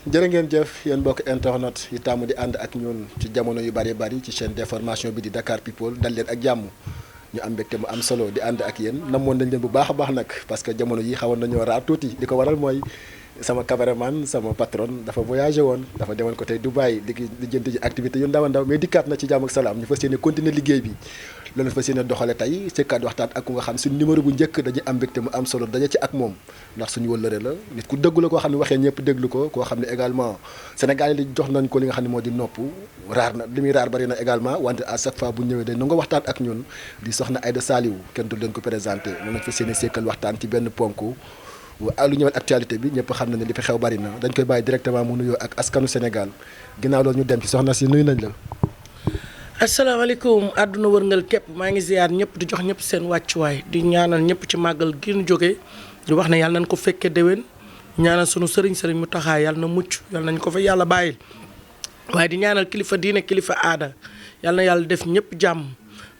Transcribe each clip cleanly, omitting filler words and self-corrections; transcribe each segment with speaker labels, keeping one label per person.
Speaker 1: jërë ngeen jëf yéen mbokk internet yi tàmm di ànd ak ñun ci jamono yu bari ci chaîne d'information bi di Dakar People dal leen ak jàmm ñu am mbégte mu am solo di ànd ak yéen namoon nañ leen bu baax a baax nag parce que jamono yi xawoon nañoo raar tuuti li ko waral mooy sama cameraman sama patron dafa voyagé woon dafa demoon côté Dubaï di jënti ji activité yu ndaw a ndaw mais dikkaat na ci jàmm ak salaam ñu fas yéene continuer liggéey bi loolu fas yéene doxale tey sëkkaat waxtaan ak ku nga xam suñu numéro bu njëkk dañuy am mbégte mu am solo daje ci ak moom ndax suñu wëllëre la nit ku dëggu la koo xam ne waxee ñëpp déglu ko koo xam ne également Sénégal yi jox nañ ko li nga xam ne moo di nopp raar na li muy raar bari na également wante à chaque fois bu ñëwee day nanga waxtaan ak ñun di soxna Aïda Saliou kenn du leen ko présenté moom lañ fas yéene sekkal waxtaan ci benn ponk lu ñëwal actualité bi ñëpp xam na ne li fi xew bari na dañ koy bàyyi directement mu nuyoo ak askanu Sénégal ginnaaw loolu ñu dem ci soxna si nuyu nañ la.
Speaker 2: asalaamaaleykum àdduna wërngal képp maa ngi ziar ñëpp di jox ñëpp seen wàccuwaay di ñaanal ñëpp ci màggal gi ñu jógee di wax ne yàlla nañ ko fekkee déwén ñaanal sunu sëriñ mu taxaay yàlla na mucc yàlla nañ ko fa yàlla bàyyil waaye di ñaanal kilifa diine kilifa aada yàlla na yàlla def ñëpp jàmm.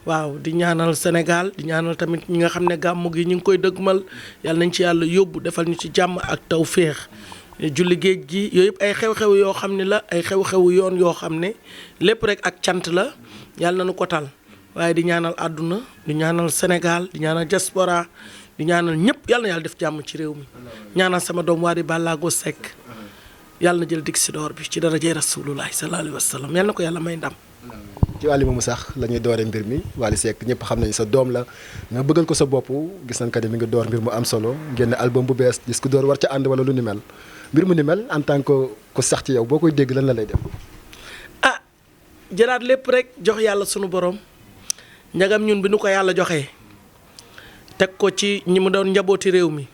Speaker 2: waaw di ñaanal Sénégal di ñaanal tamit ñi nga xam ne gàmmu gi ñu ngi koy dëgmal yàlla nañ ci yàlla yóbbu defal ñu ci jàmm ak tawféex julli géej gi yooyu yëpp ay xew-xew yoo xam ne la ay xew-xewu yoon yoo xam ne lépp rek ak cant la yàlla nañu ko tal waaye di ñaanal àdduna di ñaanal Sénégal di ñaanal diaspora di ñaanal ñëpp yàlla na yàlla def jàmm ci réew mi ñaanal sama doom waa di Ballago Seck yàlla na jël dig si door bi ci darajay Rasulullah sallallahu alayhi wa sallam yàlla na ko yàlla may ndam.
Speaker 1: ci Wally moomu sax la ñuy dooree mbir mi Wally Seck ñëpp xam nañu sa doom la nga bëggal ko sa bopp gis nañ ko ne mi ngi door mbir mu am solo génn album bu bees gis ku door war ca ànd wala lu ni mel mbir mu ni mel en tant que ku sax ci yow boo koy dégg lan la lay def.
Speaker 2: ah jëlaat lépp rek jox yàlla sunu borom njagam ñun bi nu ko yàlla joxee teg ko ci ñi mu doon njabooti réew mi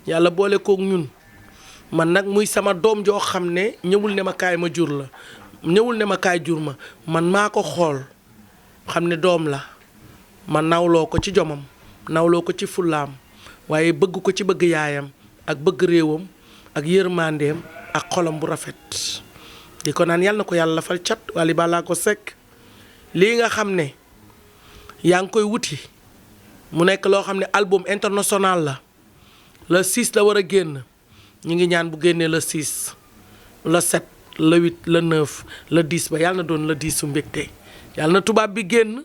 Speaker 2: yàlla boole kook ñun man nag muy sama doom joo xam ne ñëwul ne ma kaay ma jur la. ñëwul ne ma kaay jur ma man maa ko xool xam ne doom la ma nawloo ko ci jomam nawloo ko ci fullaam waaye bëgg ko ci bëgg yaayam ak bëgg réewam ak yërmandeem ak xolam bu rafet di ko naan yàlla na ko yàlla fal cat Wally Ballago Seck lii nga xam ne yaa ngi koy wuti mu nekk loo xam ne album international la le 6 la war a génn ñu ngi ñaan bu génnee le 6 le 7 le 8 le 9 le 10 ba yàlla na doon le 10 su mbégte yàlla na tubaab bi génn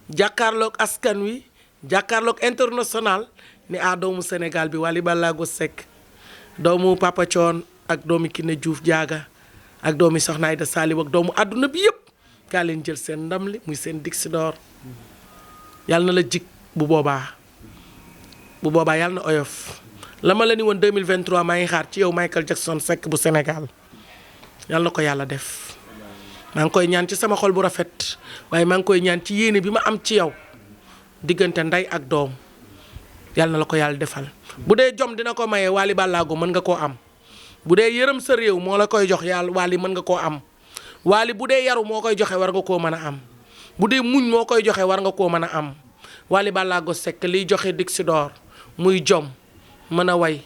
Speaker 2: jàkkaarloog askan wi jàkkaarloog international ni doomu Sénégal bi Wally Ballago Seck doomu Papa Thione ak doomu Kiné Diouf Diaga ak doomu Soxna Aïda Saliou ak doomu àdduna bi yëpp kaa leen jël seen ndam li muy seen Dixi d'or yàlla na la jig bu boobaa yàlla na oyof la ma la ni woon 2023 maa ngi xaar ci yow Michael Jackson Seck bu Sénégal yàlla na ko yàlla def maa ngi koy ñaan ci sama xol bu rafet waaye maa ngi koy ñaan ci yéene bi ma am ci yow diggante ndey ak doom yàlla na la ko yàlla defal bu dee jom dina ko maye Wally Ballago mën nga koo am bu dee yërëm sa réew moo la koy jox yàlla Wally mën nga koo am Wally bu dee yaru moo koy joxe war nga koo mën a am bu dee muñ moo koy joxe war nga koo mën a am Wally Ballago Seck liy joxe Dixi d'or muy jom mën a way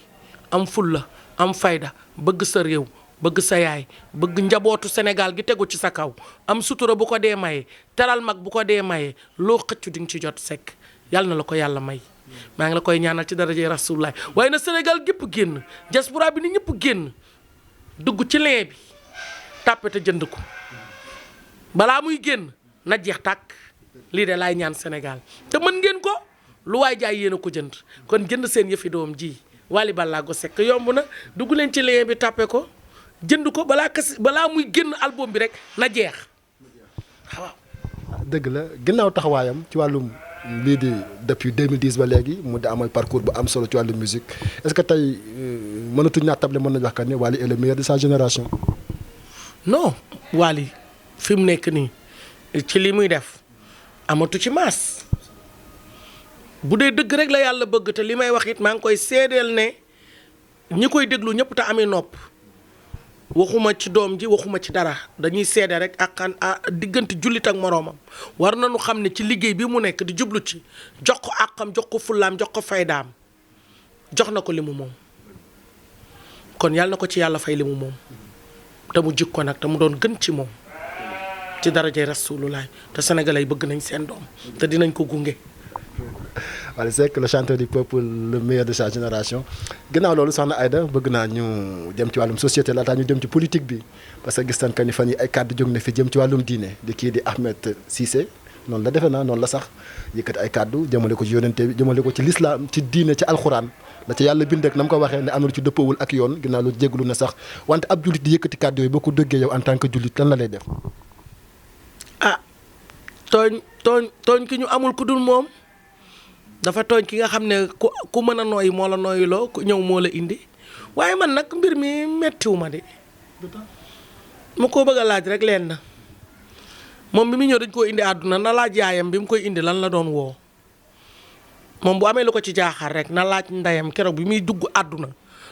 Speaker 2: am fulla am fayda bëgg sa réew bëgg sa yaay bëgg njabootu Sénégal gi tegu ci sa kaw am sutura bu ko dee maye teral mag bu ko dee maye loo xëccu di nga ci jot Seck yàlla na la ko yàlla may maa ngi la koy ñaanal ci darajay Rasulullah waaye na Sénégal gépp génn diaspora bi ni ñëpp génn dugg ci lien bi tàppe te jënd ko balaa muy génn na jeex tàkk lii de laay ñaan Sénégal te mën ngeen ko lu waay jaay yéen a ko jënd kon jënd seen yëfi doom ji Wally Ballago Seck yomb na dugg leen ci lien bi tàppe ko jënd ko balaa muy génn album bi rek na jeex waaw.
Speaker 1: dëgg la ginnaaw taxawaayam ci wàllum lii di depuis 2010 ba léegi mu di amal parcours bu am solo ci wàllum musique est-ce que tey mënatuñ naa table mën nañu wax que ne Wally est le meilleur de sa génération.
Speaker 2: non Wally fi mu nekk nii ci li muy def amatu ci maas bu dee dëgg rek la yàlla bëgg te li may wax it maa ngi koy seedeel ne ñi koy déglu ñëpp te amee nopp. waxuma ci doom ji waxuma ci dara dañuy seede rek ak diggante jullit ak moroomam war nañu xam ne ci liggéey bi mu nekk di jublu ci jox ko àqam jox ko fullaam jox ko faydaam jox na ko li mu moom kon yàlla na ko ci yàlla fay li mu moom te mu jik ko nag te mu doon gën ci moom ci darajay Rasulullah te sénégalais yi bëgg nañ seen doom te dinañ ko gunge.
Speaker 1: Wally Seck le chanteur du peuple le meilleur de sa génération ginnaaw loolu soxna Aïda bëgg naa ñu jëm ci wàllum société laataa ñu jëm ci politique bi parce que gis nañ que ni fan yi ay kàddu jóg na fi jëm ci wàllum diine di kii di Ahmed Cissé noonu la defe naa noonu la sax yëkkati ay kàddu jëmale ko ci yonente bi jëmale ko ci l'islam ci diine ci alxuraan la ci yàlla bind ak na mu ko waxee ne am na ci dëppoowul ak yoon ginnaaw lu jégalu na sax wante ab jullit di yëkkati kàddu yooyu boo ko dëggee yow en tant que jullit lan la lay def.
Speaker 2: ah tooñ ki ñu amul ku dul moom dafa tooñ ki nga xam ne ku mën a nooyi moo la nooyiloo ku ñëw moo la indi waaye man nag mbir mi mettiwu ma de mu ko bëgg a laaj rek leen na moom bi mu ñëw dañ koo indi àdduna na laaj yaayam bi mu koy indi lan la doon woo moom bu amee lu ko ci jaaxal rek na laaj ndeyam keroog bi muy dugg àdduna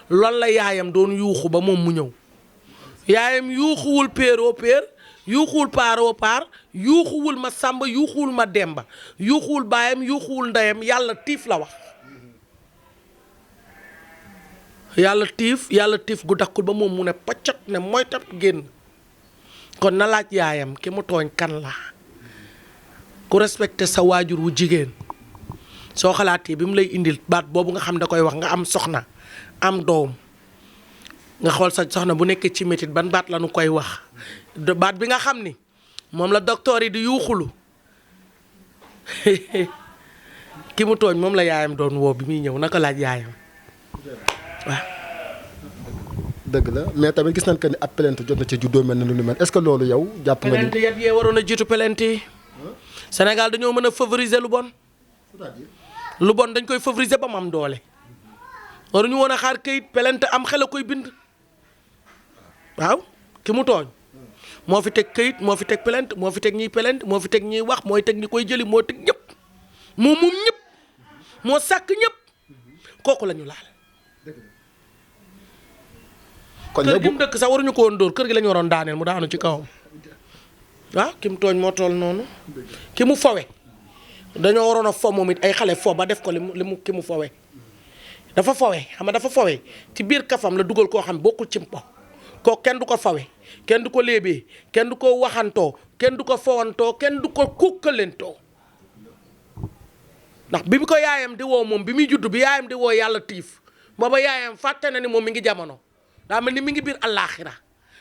Speaker 2: loolu la yaayam doon yuuxu ba moom mu ñëw yaayam yuuxuwul péeroo péer yuuxuwul paaroo paar yuuxuwul ma sàmba yuuxuwul ma demba yuuxuwul baayam yuuxuwul ndeyam yàlla tiif la wax yàlla tiif gu dakkul ba moom mu ne paccat ne mooy tab génn kon na laaj yaayam ki mu tooñ kan la ku respecté sa waajur wu jigéen soo xalaatee bi mu lay indil baat boobu nga xam da koy wax nga am soxna am doom nga xool sa soxna bu nekkee ci métit ban baat la nu koy wax baat bi nga xam ni moom la docteur yi di yuuxulu ki mu tooñ moom la yaayam doon woo bi muy ñëw naka laaj yaayam waaw.
Speaker 1: dëgg la mais tamit gis nañ que ni ab plainte jot na ci juddoo mel na lu mel est-ce que loolu yow. jàpp nga ni
Speaker 2: plainte yat yee waroon a jiitu plainte yi Sénégal dañoo mën a favoriser lu bon. lu bon dañ koy favoriser ba mu am doole. waruñu woon a xaar kayit plainte am xel a koy bind waaw ki mu tooñ moo fi teg kayit moo fi teg plainte moo fi teg ñiy plainte moo fi teg ñiy wax mooy teg ñi koy jëli moo teg ñëpp moo moom ñëpp moo sàkk ñëpp kooku la ñu laal.
Speaker 1: kon
Speaker 2: kër gi mu dëkk sax waruñu ko woon dóor kër gi la ñu waroon daaneel mu daanu ci kawam waaw ki mu tooñ moo toll noonu ki mu fowe dañoo waroon a fo moom it ay xale fo ba def ko li mu ki mu fowe dafa fowe xam nga dafa fowe ci biir kafam la dugal koo xam bokkul ci mpo kooku kenn du ko fawe kenn du ko léebee kenn du ko waxantoo kenn du ko fowantoo kenn du ko kukkalentoo ndax bi mu ko yaayam di woo moom bi muy judd bi yaayam di woo yàlla tiif booba yaayam fàtte na ni moom mi ngi jamono daa mel ni mi ngi biir àllaaxira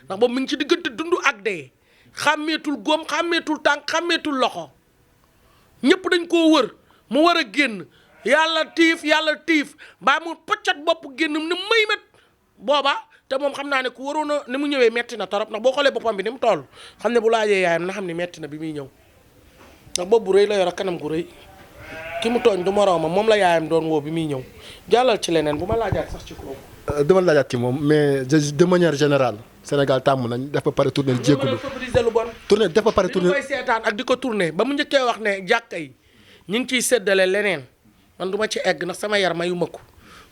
Speaker 2: ndax boobu mi ngi ci diggante dund ak dee xàmmeetul góom xàmmeetul tànk xàmmeetul loxo ñëpp dañ koo wër mu war a génn yàlla tiif baa mu paccat bopp génn ni may met booba te moom xam naa ne ku waroon a ni mu ñëwee metti na torop ndax boo xoolee boppam bi ni mu toll xam ne bu laajee yaayam na xam ne metti na bi muy ñëw ndax bopp bu rëy la yor ak kanam gu rëy ki mu tooñ du moroomam moom la yaayam doon woo bi muy ñëw jàllal ci leneen bu ma laajaat sax ci kooku.
Speaker 1: dama laajaat ci moom mais de manière générale Sénégal tàmm nañ def ba pare tourné jéggulu
Speaker 2: favoriser lu bon
Speaker 1: tourné def ba pare tourné
Speaker 2: koy seetaan ak di ko tourné ba mu njëkkee wax ne jàkka yi ñu ngi ciy séddale leneen man du ma ci egg ndax sama yar mayu ma ko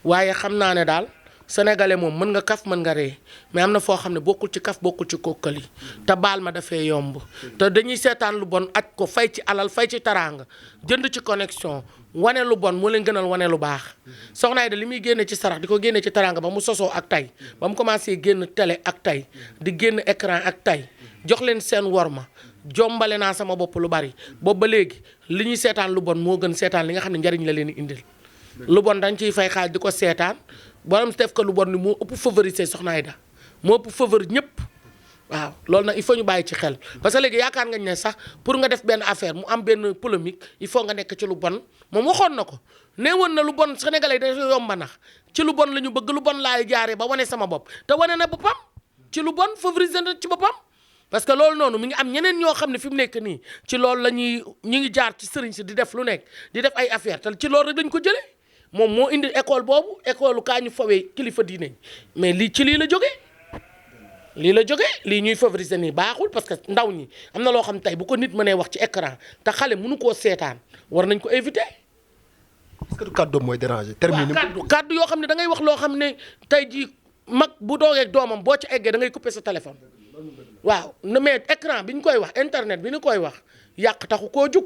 Speaker 2: waaye xam naa ne daal sénégalais moom mën nga kaf mën nga ree mais am na foo xam ne bokkul ci kaf bokkul ci kokkali te baal ma dafee yomb te dañuy seetaan lu bon aj ko fay ci alal fay ci taraanga jënd ci connexion wane lu bon moo leen gënal wane lu baax soxna Aïda li muy génne ci sarax di ko génne ci taraanga ba mu sosoo ak tey ba mu commencé génn télé ak tey di génn écran ak tey jox leen seen worma jombale naa sama bopp lu bari boobu ba léegi li ñuy seetaan lu bon moo gën seetaan li nga xam ne njariñ la leen indil lu bon dañ ciy fay xaaj di ko seetaan borom def ko lu bon ni moo ëpp favoriser soxna Aïda moo ëpp favori ñëpp waaw loolu nag il faut ñu bàyyi ci xel parce que léegi yaakaar nga ne sax pour nga def benn affaire mu am benn polémique il faut nga nekk ci lu bon moom waxoon na ko nee woon na lu bon sénégalais dafa yomba nax ci lu bon la ñu bëgg lu bon laay jaaree ba wane sama bopp te wane na boppam ci lu bon favoriser na ci boppam parce que loolu noonu mi ngi am ñeneen ñoo xam ne fi mu nekk nii ci loolu la ñuy ñu ngi jaar ci sëriñ si di def lu nekk di def ay affaire te ci loolu rek dañ ko jëlee moom moo indi école boobu école kaa ñu fawee kilifa diine mais lii ci lii la jógee lii ñuy favoriser nii baaxul parce que ndaw ñi am na loo xam tey bu ko nit mënee wax ci écran te xale mënu koo seetaan war nañ ko éviter.
Speaker 1: est-ce que du kàddu mooy déranger. terminé
Speaker 2: kàddu yoo xam ne da ngay wax loo xam ne tey jii mag bu doogee doomam boo ci eggee da ngay couper sa téléphone. waaw mais écran bi ñu koy wax internet bi ñu koy wax yàq taxu koo jug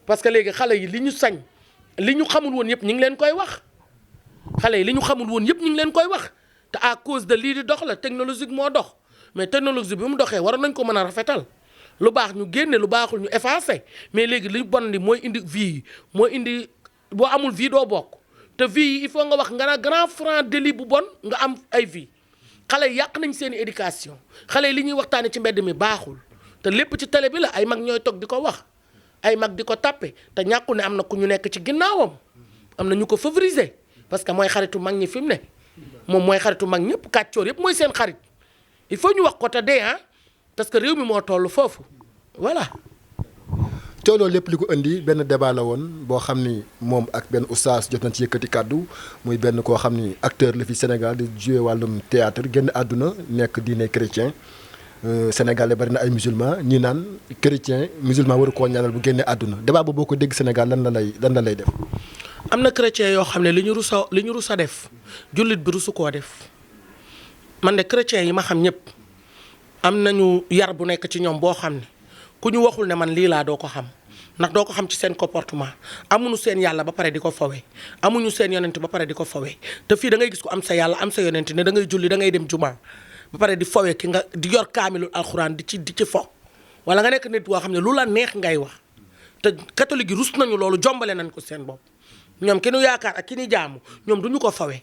Speaker 2: parce que léegi xale yi li ñu sañ li ñu xamul woon yëpp ñu ngi leen koy wax xale yi li ñu xamul woon yëpp ñu ngi leen koy wax te à cause de lii di dox la technologie moo dox mais technologie bi mu doxee waroon nañ ko mën a rafetal lu baax ñu génne lu baaxul ñu effacé mais léegi li bon li mooy indi vie yi mooy indi boo amul vie doo bokk te vie yi il faut nga wax nga na grand franc délit bu bon nga am ay vie xale yi yàq nañ seen i éducation xale yi li ñuy waxtaane ci mbedd mi baaxul te lépp ci télé bi la ay mag ñooy toog di ko wax ay mag di ko tàppe te ñàkku ne am na ku ñu nekk ci ginnaawam am na ñu ko favoriser parce que mooy xaritu mag ñi fi mu ne moom mooy xaritu mag ñëpp kàccoor yëpp mooy seen xarit il faut ñu wax ko te dee parce que réew mi moo toll foofu voilà.
Speaker 1: cooloo lépp li ko indi benn débat la woon boo xam ni moom ak benn oustaz jot nañ ci yëkkati kàddu muy benn koo xam ni acteur la fi Sénégal di jouer wàllum théâtre génn àdduna nekk diine chrétien Sénégal bari na ay musulman ñi naan chrétien musulman waru koo ñaanal bu génnee àdduna débat boobu boo ko dégg Sénégal lan la lay def.
Speaker 2: am na chrétien yoo xam ne li ñu rus a def jullit bi rusu koo def man de chrétien yi ma xam ñëpp am nañu yar bu nekk ci ñoom boo xam ne ku ñu waxul ne man lii laa doo ko xam ndax doo ko xam ci seen comportement amuñu seen yàlla ba pare di ko fawee amuñu seen yonent ba pare di ko fawee te fii da ngay gis ko am sa yàlla am sa yonent ne da ngay julli da ngay dem juma ba pare di fawee ki nga di yor kaamilul alxuraan di ci fo wala nga nekk nit boo xam ne lu la neex ngay wax te catholique yi rus nañu loolu jombale nañ ko seen bopp ñoom ki ñu yaakaar ak ki ñu jaamu ñoom duñu ko fawee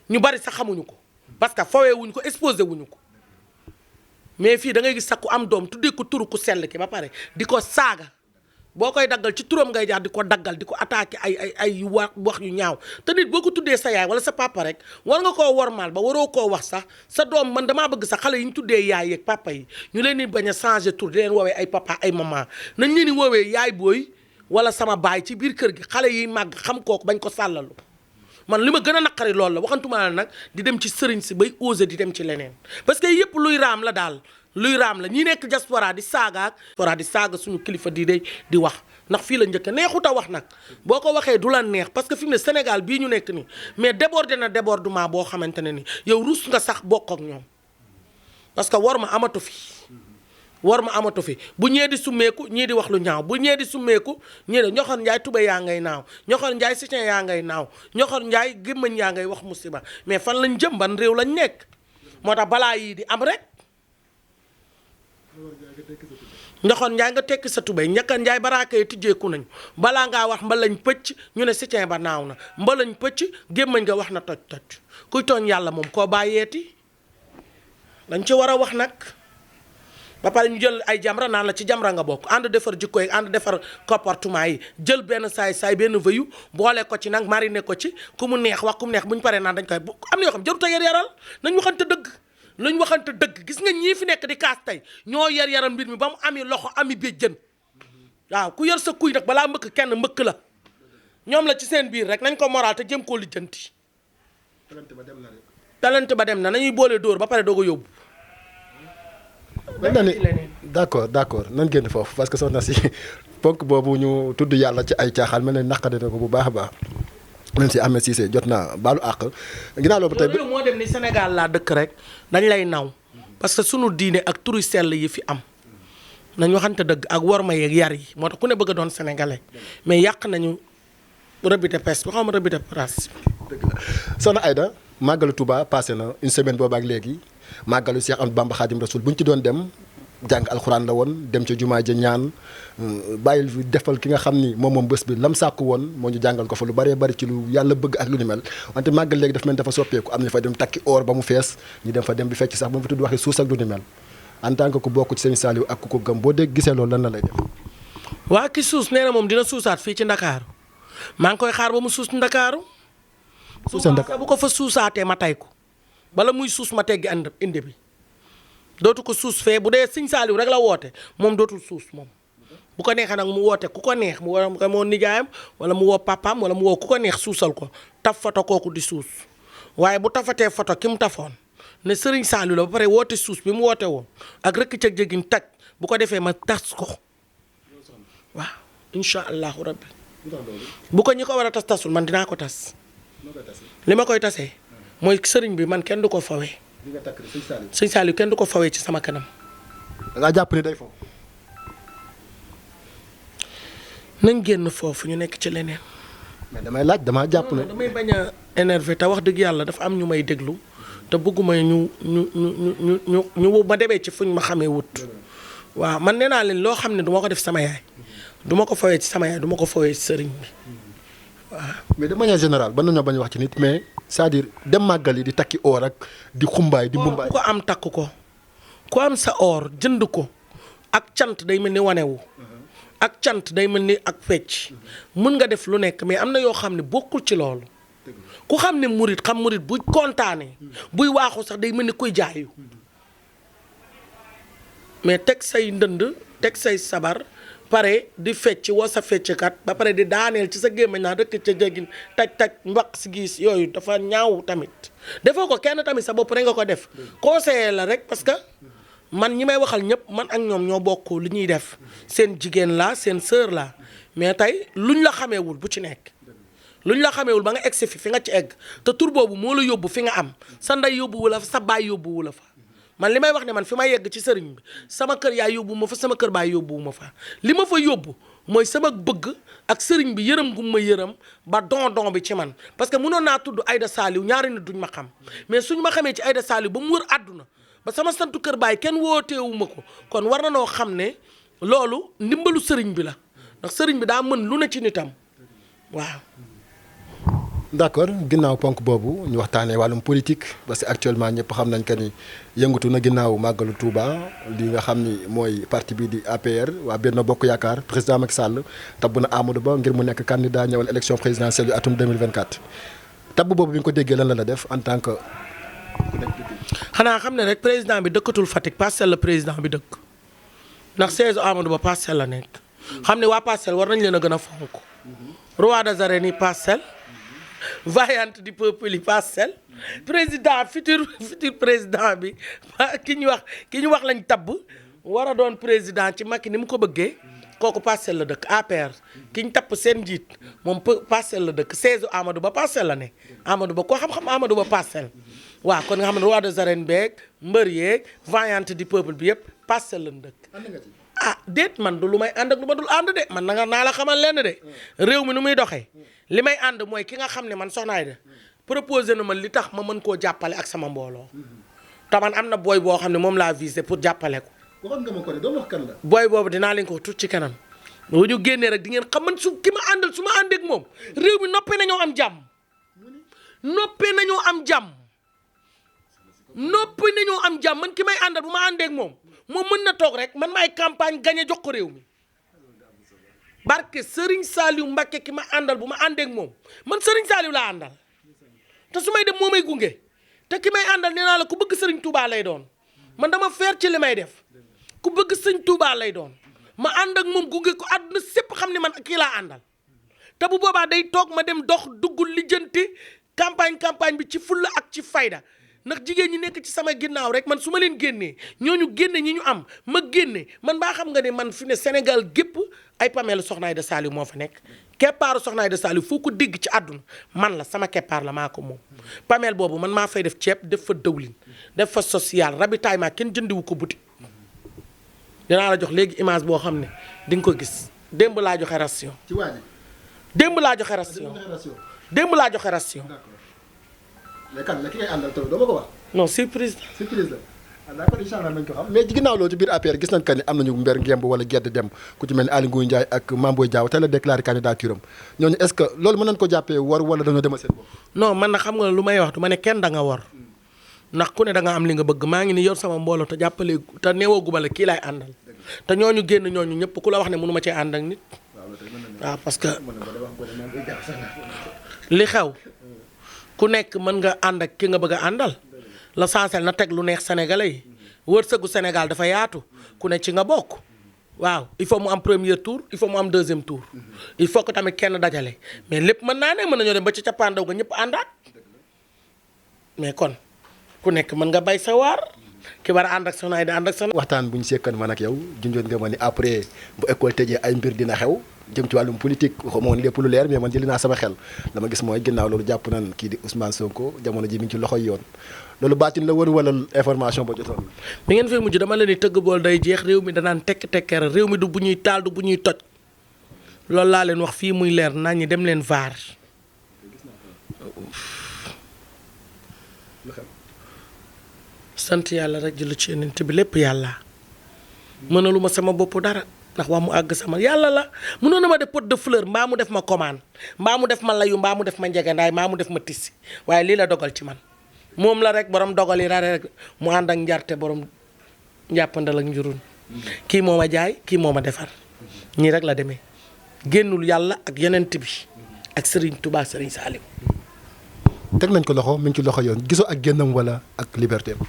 Speaker 2: ñu bari sax xamuñu ko parce que fawee wuñ ko exposé wuñu ko mais fii da ngay gis sax ku am doom tuddee ko turu ku sell ki ba pare di ko saaga boo koy daggal ci turam ngay jaar di ko daggal di ko attaqué ay wax yu ñaaw te nit boo ko tuddee sa yaay wala sa papa rek war nga koo wormaal ba waroo koo wax sax sa doom man damaa bëgg sax xale yi ñu tuddee yaay yeeg papa yi ñu leen di bañ a changer tur di leen woowee ay papa ay maman nañ leen di woowee yaay booy wala sama baay ci biir kër gi xale yi màgg xam kooku bañ ko sàllalu man li ma gën a naqari loolu la waxantuma la nag di dem ci sëriñ si bay osé di dem ci leneen parce que yëpp luy raam la daal luy raam la ñi nekk diaspora di saaga suñu kilifa di wax ndax fii la njëkk neexut a wax nag boo ko waxee du la neex parce que fi mu ne Sénégal bii ñu nekk nii mais débordé na débordement boo xamante ne ni yow rus nga sax bokk ak ñoom parce que war ma amatu fi bu ñee di summeeku ñii di wax lu ñaaw bu ñee di summeeku ñii di ñoxor njaay tubé yaa ngay naaw ñoxor njaay sitin yaa ngay naaw ñoxor njaay gémmañ yaa ngay wax musiba mais fan lañ jëm ban réew lañ nekk moo tax balaa yii di am rek ñoxor njaay nga tekki sa tubéy ñakkan njaay baraaka yi tijjeeku nañu balaa ngaa wax mbalañ pëcc ñu ne sitin ba naaw na mbalañ pëcc gémmañ nga wax na toj kuy tooñ yàlla moom koo bàyyeeti dañ ci war a wax nag ba pare ñu jël ay jamra naan la ci jamra nga bokk ànd defar jikko yi ànd defar comportement yi jël benn saay benn vëyu boole ko ci nag mariner ko ci ku mu neex wax ku mu neex bu ñu paree naan dañ koy am na yoo xam jarut a yaral nañ waxante dëgg nañ waxante dëgg gis nga ñii fi nekk di kaas tey ñoo yaral mbir mi ba mu ami loxo ami béjjën waaw ku yor sa kuy nag balaa mbëkk kenn mbëkk la ñoom la ci seen biir rek nañ ko moral te jëm koo lijjanti. talante ba dem na nañuy boole dóor ba pare doog a yóbbu.
Speaker 1: d'accord nan génn foofu parce que soxna si ponk boobu ñu tudd yàlla ci ay caaxaan mel ne naqari na ko bu baax a baax même si Ahmed Cissé jot naa baalu àq ginnaaw loolu tey
Speaker 2: moo dem ni Sénégal laa dëkk rek dañ lay naw parce que sunu diine ak turu sell yi fi am nañ waxante dëgg ak worma yeeg yar yi moo tax ku ne bëgg a doon sénégalais mais yàq nañu revue de presse bi xam revue de presse
Speaker 1: dëgg la soxna Aïda màggalu Touba passé na une semaine boobu ak léegi màggalu Cheikh Ahmadou Bamba Khadim Rasoul bu ñu ci doon dem jàng alxuraan la woon dem ca jumaa ja ñaan bàyyil fi defal ki nga xam ni moom bés bi lam sàkku woon moo ñu jàngal ko fa lu bëree bëri ci lu yàlla bëgg ak lu ni mel wante màggal léegi dafa mel dafa soppeeku am ñu fa dem takki or ba mu fees ñu dem fa dem di fecc sax ba mu fi tudd waxi suus ak lu ni mel en tant que ku bokk ci sëñ Saliou ak ku ko gëm boo dégg gisee loolu lan la lay def.
Speaker 2: waa ki suus nee na moom dina suusaat fii ci Ndakaaru maa ngi koy xaar ba mu suus Ndakaaru. bu ko fa suusaatee ma tay ko bala muy suus ma teggi indi bi dootu ko suus fee bu dee sëñ Saliou rek la woote moom dootul suus moom bu ko neexee nag mu woote ku ko neex mu woo moo nijaayam wala mu woo papaam wala mu woo ku ko neex suusal ko taf foto kooku di suus waaye bu tafatee foto ki mu tafoon ne sëriñ Saliou la ba pare woote suus bi mu woote woon ak rëkk cëg jégin taj bu ko defee ma tas ko waaw incha allahu rabbi bu ko ñi ko war a tasul man dinaa ko tas li ma koy tasee mooy sëriñ bi man kenn du ko fawee sëñ Saliou kenn du ko fawee ci sama kanam.
Speaker 1: da ngaa jàpp ni day foofu.
Speaker 2: nañ génn foofu ñu nekk ci leneen.
Speaker 1: mais damay laaj damaa jàpp ne.
Speaker 2: damay bañ a énervé te wax dëgg yàlla dafa am ñu may déglu te bëgguma ñu ma demee ci fuñ ma xamee wut. waaw man nee naa leen loo xam ne du ma ko def sama yaay du ma ko fowee ci sama yaay du ma ko fowee ci sëriñ bi waaw.
Speaker 1: mais de manière générale ba nañoo bañ wax ci nit mais c'est-à-dire dem màggal yi di takki or ak di xumbaay di mbumbaay.
Speaker 2: ku ko am takk ko ku am sa or jënd ko ak cant day mel ni wanewu ak cant day mel ni ak fecc mën nga def lu nekk mais am na yoo xam ne bokkul ci loolu ku xam ne murit xam murit buy kontaanee buy waaxu sax day mel ni kuy jaayu mais teg say ndënd teg say sabar pare di fecc woo sa fecckat ba pare di daaneel ci sa gémmañ naa rëkk ca jégin taj mbaq si gis yooyu dafa ñaaw tamit defoo ko kenn tamit sa bopp rek nga ko def conseiller la rek parce que man ñi may waxal ñëpp man ak ñoom ñoo bokk li ñuy def seen jigéen la seen sœur la mais tey luñ la xameewul bu ci nekk luñ la xameewul ba nga egg si fi nga ci egg te tur boobu moo la yóbbu fi nga am sa ndey yóbbuwu la fa sa baay yóbbuwu la fa man li may wax ne man fi ma yegg ci sëriñ bi sama kër yaay yóbbu ma fa sama kër baay yóbbuwu ma fa li ma fa yóbbu mooy sama bëgg ak sëriñ bi yërëm gu ma yërëm ba don bi ci man parce que mënoon naa tudd Aïda Saliou ñaari nit duñ ma xam mais suñ ma xamee ci Aïda Saliou ba mu wër àdduna ba sama santu kër baay kenn wooteewu ma ko kon war na noo xam ne loolu ndimbalu sëriñ bi la ndax sëriñ bi daa mën lu ne ci nitam waaw.
Speaker 1: d'accord ginnaaw ponk boobu ñu waxtaanee wàllum politique parce que actuellement ñëpp xam nañ que ni yëngatu na ginnaaw màggalu Touba li nga xam ni mooy parti bi di APR waa Benno Bokk Yaakaar président Macky Sall tabb na Amadou Ba ngir mu nekk candidat ñëwal élection présidentielle yu atum 2024 tabb boobu bi nga ko déggee lan la def en tant que.
Speaker 2: xanaa xam ne rek président bi dëkkatul Fatick Parcelles la président bi dëkk ndax siège Amadou Ba Parcelles la nekk xam ne waa Parcelles war nañ leen a gën a fonk roi des arènes yi Parcelles vaillante du peuple yi Parcelles président futur président bi ki ñu wax lañ tabb war a doon président ci Macky ni mu ko bëggee kooku Parcelles la dëkk APR ki ñu tapp seen njiit moom Parcelles la dëkk siège Amadou Ba Parcelles la ne Amadou Ba koo xam-xam Amadou Ba Parcelles waaw kon nga xam ne roi des arènes beeg mbër yeeg vaillante du peuple bi yëpp Parcelles lañ dëkk. ah déet man du lu may ànd ak lu ma dul ànd de man naa la xamal lenn de réew mi nu muy doxee li may ànd mooy ki nga xam ne man Soxna Aïda proposé na ma li tax ma mën koo jàppale ak sama mbooloo te man am na booy boo xam ne moom laa visé pour jàppale ko.
Speaker 1: waxoon nga ma ko de doon wax kan la.
Speaker 2: booy boobu dinaa leen ko tuut ci kanam bu ñu génnee rek di ngeen xam man ki ma àndal su ma àndeek moom réew mi noppee nañoo am jàmm noppee nañoo am jàmm noppee nañoo am jàmm man ki may àndal bu ma àndeek moom mën na toog rek man maay campagne gagné jox ko réew mi barke Serigne Saliou Mbacké ki ma àndal bu ma àndeek moom man Serigne Saliou laa àndal te su may dem moo may gunge te ki may àndal nee naa la ku bëgg Serigne Touba lay doon man dama feer ci li may def ku bëgg Serigne Touba lay doon ma ànd ak moom gunge ko àdduna sépp xam ne man kii laa àndal te bu boobaa day toog ma dem dox dugg lijjanti campagne bi ci fulla ak ci fayda ndax jigéen ñi nekk ci sama ginnaaw rek man su ma leen génnee ñooñu génne ñi ñu am ma génne man baa xam nga ne man fi ne Sénégal gépp ay pamelu Soxna Aïda Saliou moo fa nekk keppaaru Soxna Aïda Saliou foo ko dégg ci àdduna man la sama keppaar la maa ko moom pamel boobu man maa fay def ceeb def fa dëwlin def fa social ravitaillement kenn jëndiwu ko boutique dinaa la jox léegi image boo xam ne di nga ko gis démb laa joxe ration
Speaker 1: ci waa ji
Speaker 2: démb laa joxe ration démb laa joxe ration
Speaker 1: mais kan la ki ngay àndal tamit doo ma ko wax.
Speaker 2: non surprise
Speaker 1: la ah d'accord incha allah nañ ko xam mais ginnaaw loolu ci biir APR gis nañ que ni am nañu mber ngemb wala gedd dem ku ci mel ni Aly Ngouille Ndiaye ak Mame Boye Diao tey la déclaré candidature am ñooñu est-ce que loolu mën nañ ko jàppee war wala dañoo demal seen bopp.
Speaker 2: non man na xam nga lu may wax du ma ne kenn da nga war ndax ku ne da nga am li nga bëgg maa ngi ni yor sama mbooloo te jàppale te neewaguma la kii laay àndal te ñooñu génn ñooñu ñëpp ku la wax ne mënu ma cee ànd ak nit waaw parce que li xew ku nekk mën nga ànd ak ki nga bëgg a àndal l'essentiel na teg lu neex sénégalais yi wërsëgu Sénégal dafa yaatu ku ne ci nga bokk waaw il faut mu am premier tour il faut mu am deuxième tour il faut que tamit kenn dajale mais lépp mën naa ne mën nañoo dem ba ci cappaandaw ga ñëpp àndaat mais kon ku nekk mën nga bay sa waar ki war a ànd ak Soxna Aïda ànd ak Soxna.
Speaker 1: waxtaan bu ñu sekkan man ak yow junjoon nga ma ni après bu école tëjee ay mbir dina xew jëm ci wàllum politique waxuma woon lépp lu leer mais man jëli naa sama xel dama gis mooy ginnaaw loolu jàpp nan kii di Ousmane Sonko jamono ji mi ngi ci loxoy yoon loolu baatin la woon wala information ba jotoon.
Speaker 2: bi ngeen fay mujj dama leen di tëgg bool day jeex réew mi danaan tekk-tekkeer réew mi du bu ñuy taal du bu ñuy toj loolu laa leen wax fii muy leer nañ ñi dem leen vaar. sant yàlla rek julli ci Yonent bi lépp yàlla mënalu ma sama bopp dara ndax wax mu àgg sama yàlla la mënoon na ma def pot de fleur mbaa mu def ma commande mbaa mu def ma layu mbaa mu def ma njegandaay mbaa mu def ma tissi waaye lii la dogal ci man moom la rek borom dogal yi rek mu ànd ak njarte borom njàppandal ak njurun kii moo ma jaay kii moo ma defar ñii rek la demee génnul yàlla ak yonent bi ak Serigne Touba Serigne Saliou.
Speaker 1: teg nañ ko loxo mi ngi ci loxo yoon gisoo ak génnam wala ak liberté am.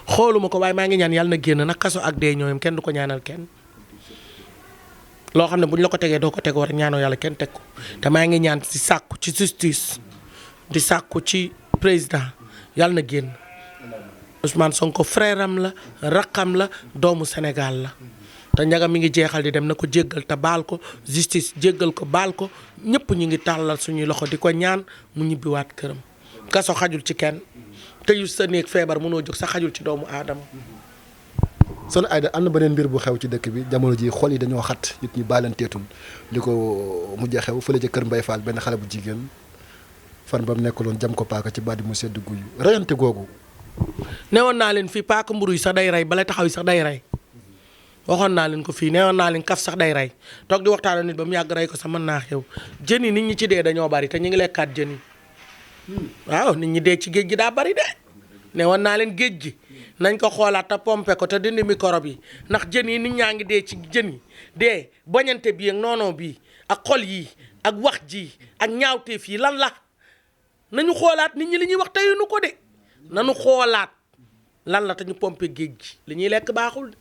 Speaker 2: xooluma ko waaye maa ngi ñaan yàlla na génn nag kaso ak dee ñooyam kenn du ko ñaanal kenn loo xam ne bu ñu la ko tegee doo ko tegoo rek ñaanoo yàlla kenn teg ko te maa ngi ñaan ci sàkku ci justice di sàkku ci président yàlla na génn Ousmane Sonko frère am la raqam la doomu Sénégal la te njagam mi ngi jeexal di dem na ko jéggal te baal ko justice jéggal ko baal ko ñëpp ñu ngi tàllal suñuy loxo di ko ñaan mu ñibbiwaat këram kaso xajul ci kenn tëju sa néeg feebar mënoo jóg sa xajul ci doomu aadama.
Speaker 1: Soxna Aida am na beneen mbir bu xew ci dëkk bi jamono ji xol yi dañoo xat nit ñi baalanteetul li ko mujjee xew fële ca kër Mbaye Fall benn xale bu jigéen fan ba mu nekkaloon jam ko paaka ci baat bi mu sedd guyu reyante googu.
Speaker 2: newoon naa leen fii paaka mburu yi sax day rey bala taxaw yi sax day rey waxoon naa leen ko fii newoon naa leen kaf sax day rey toog di waxtaan nit ba mu yàgg rey ko sax mën naa xew jën yi nit ñi ci dee dañoo bari te ñu ngi lekkaat jën yi waaw nit ñi dee ci géej gi daa bari de newoon naa leen géej gi nañ ko xoolaat te pompe ko te dindi microbe yi ndax jën yi nit ñaa ngi dee ci jën yi dee bañante bii ak noonoo bii ak xol yi ak wax ji ak ñaawteef yi lan la nañu xoolaat nit ñi li ñuy wax teyunu ko de nañu xoolaat lan la te ñu pompe géej gi li ñuy lekk baaxul de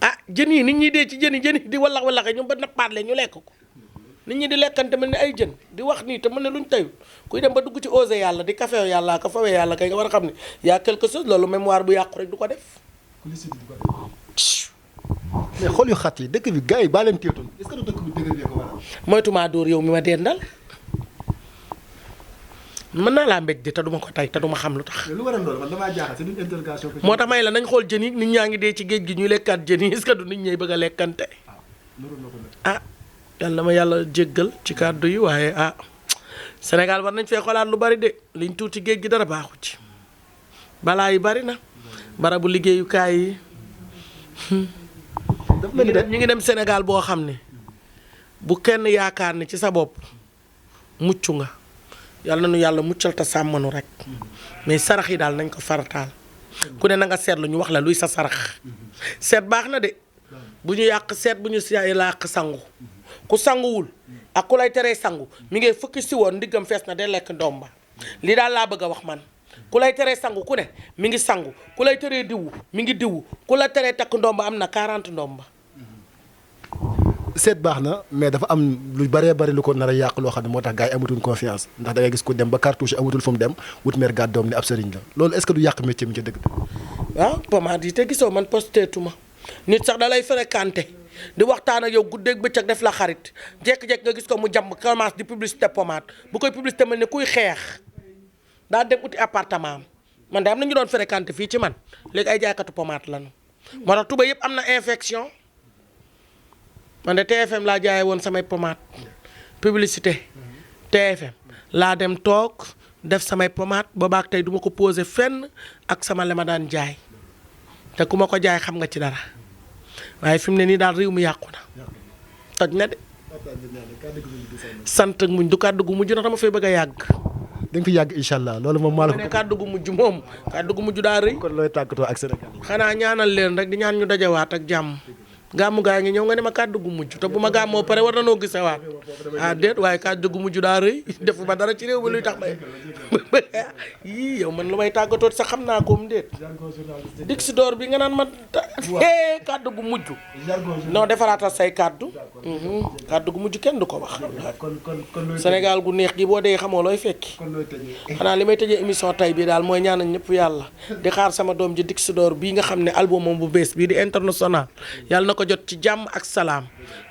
Speaker 2: ah jën yi nit ñi dee ci jën yi di wallax wallaxe ñu ba nappaat leen ñu lekk ko nit ñi di lekkante mel ni ay jën di wax nii te mel ne luñ teyul kuy dem ba dugg ci osé yàlla di kafew yàlla ka fawee yàlla kay nga war a xam ne y'a quelque chose loolu mémoire bu yàqu rek du ko def.
Speaker 1: mais xol yu xat yi dëkk bi gars yi baalanteetul est-ce que dëkk bi dëgër bee ko waral.
Speaker 2: moytumaa dóor yow mi ma dendal mën naa laa mbéj di te duma ko tey te duma xam lu tax.
Speaker 1: lu waral loolu man damaa jaaxal c'est une interrogation.
Speaker 2: moo tax may la nañ xool jën yi nit ñaa ngi dee ci géej gi ñuy lekkaat jën yi est-ce que du nit ñay bëgg a lekkante. ah yàlla ma yàlla jéggal ci kàddu yi waaye ah Sénégal war nañ fee xoolaat lu bari de liñ tuuti géej gi dara baaxu ci balaa yi bari na barabu liggéeyukaay yi ñu ngi dem Sénégal boo xam ne bu kenn yaakaar ne ci sa bopp mucc nga yàlla na nu yàlla muccal te sàmmanu rek mais sarax yi daal nañ ko farataal ku ne na nga seetlu ñu wax la luy sa sarax seet baax na de bu ñu yàq seet bu ñu yàq sangu ku sanguwul ak ku lay teree sangu mi ngi fukki si woon ndiggam fees na de lekk ndomba li daal laa bëgg a wax man ku lay teree sangu ku ne mi ngi sangu ku lay teree diwu mi ngi diwu ku la teree takk ndomba am na 40 ndomba.
Speaker 1: seet baax na mais dafa am lu bëree bëri lu ko nar a yàq loo xam ne moo tax gars yi amatuñ confiance ndax da ngay gis ku dem ba cartouche amatul fu mu dem wut meer gàddoom ne ab sëriñ la loolu est-ce que du yàq métier mi ca dëgg.
Speaker 2: waaw pommade yi te gisoo man posteetuma nit sax da lay fréquenté di waxtaan ak yow guddeeg bëccëg def la xarit jékki-jékki nga gis ko mu jàmm commence di publicité pommade bu koy publicité mel ni kuy xeex daa dem uti appartement am man de am na ñu doon fréquenté fii ci man léegi ay jaaykatu pommade lañu moo tax tuba yëpp am na infection man de TFM laa jaayee woon samay pommade publicité TFM laa dem toog def samay pommade boobaak tey duma ko posé fenn ak sama la ma daan jaay te ku ma ko jaay xam nga ci dara waaye fi mu ne nii daal réew mi yàqu na toj na de sant ak muñ du kàddu gu mujj na dama fay bëgg a yàgg.
Speaker 1: da nga fi yàgg incha allah loolu moom maa la ko.
Speaker 2: ne kàddu gu mujj moom kàddu gu mujj daa rëy.
Speaker 1: kon looy tàggatoo ak Sénégal.
Speaker 2: xanaa ñaanal leen rek di ñaan ñu dajawaat ak jàmm gàmmu gaa ngi ñëw nga ne ma kàddu gu mujj te bu ma gàmmoo pare war na noo gisewaat ah déet waaye kàddu gu mujj daa rëy defu ma dara ci réew mi luy tax may yii yow man lu may tàggatoo sax xam naa ko mu déet dig si door bi nga naan ma kàddu gu mujj non defaraatal say kàddu kàddu gu mujj kenn du ko wax Sénégal gu neex gi boo dee xamoo looy fekki xanaa li may tëjee émission tay bi daal mooy ñaanal ñëpp yàlla di xaar sama doom ji dig si door bii nga xam ne album moom bu bees bii di international yàlla na ko jot ci jàmm ak salaam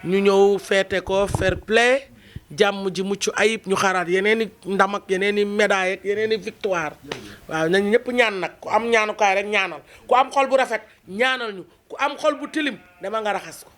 Speaker 2: ñu ñëw feete ko fair play jàmm ji mucc ayib ñu xaaraat yeneen i ndam ak yeneen i médaille ak yeneen i victoire waaw nañ ñëpp ñaan nag ku am ñaanukaay rek ñaanal ku am xol bu rafet ñaanal ñu ku am xol bu tilim dama nga raxas ko